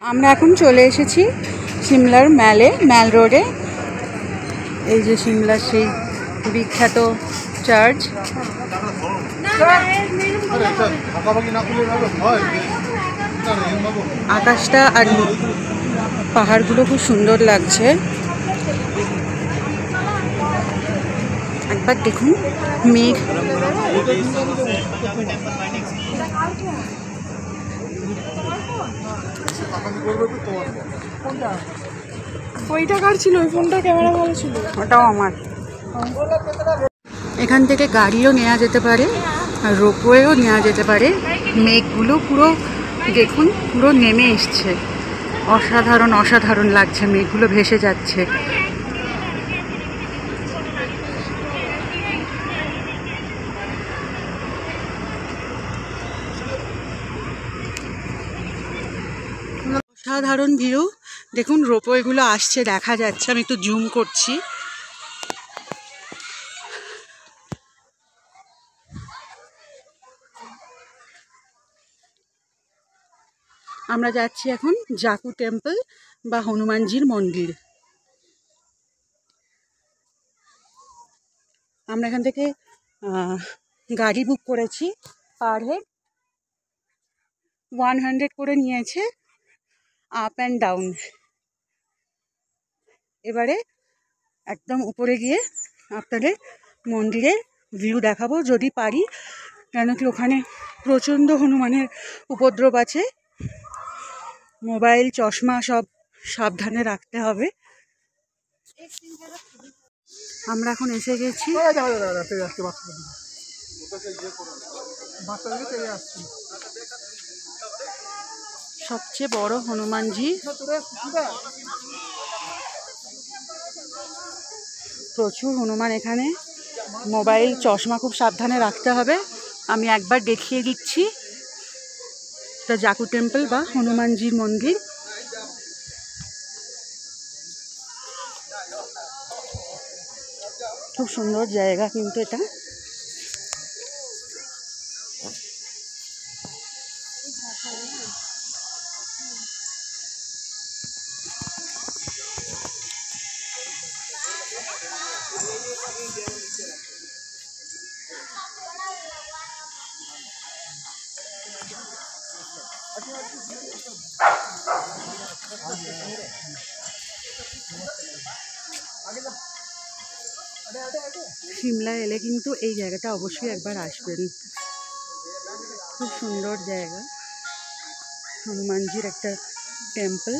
আমরা এখন চলে এসেছি সিমলার ম্যাল রোডে। এই যে সিমলার সেই বিখ্যাত চার্চ। আকাশটা আর পাহাড়গুলো খুব সুন্দর লাগছে। একবার দেখুন মেঘ। ওইটা কার ছিল? ওই ফোনটা ক্যামেরা ভালো ছিল। ওটাও আমার। এখান থেকে গাড়িও নেওয়া যেতে পারে আর রোপওয়েও নেওয়া যেতে পারে। মেঘগুলো পুরো দেখুন, পুরো নেমে এসছে। অসাধারণ অসাধারণ লাগছে, মেঘগুলো ভেসে যাচ্ছে। অসাধারণ ভিউ। দেখুন রোপওয়েগুলো আসছে, দেখা যাচ্ছে। আমি একটু জুম করছি। আমরা যাচ্ছি এখন জাকু টেম্পল বা হনুমানজির মন্দির। আমরা এখান থেকে গাড়ি বুক করেছি। পার হেড 100 করে নিয়েছে, আপ অ্যান্ড ডাউন। এবারে একদম উপরে গিয়ে আপনাদের মন্দিরের ভিউ দেখাবো যদি পারি, কেন কি ওখানে প্রচণ্ড হনুমানের উপদ্রব আছে। মোবাইল, চশমা সব সাবধানে রাখতে হবে। আমরা এখন এসে গেছি। সবচেয়ে বড় হনুমানজি। প্রচুর হনুমান এখানে। মোবাইল, চশমা খুব সাবধানে রাখতে হবে। আমি একবার দেখিয়ে দিচ্ছি। এটা জাকু টেম্পল বা হনুমানজির মন্দির। খুব সুন্দর জায়গা কিন্তু এটা। সিমলা এলে কিন্তু এই জায়গাটা অবশ্যই একবার আসবেন। খুব সুন্দর জায়গা, হনুমানজির একটা টেম্পল।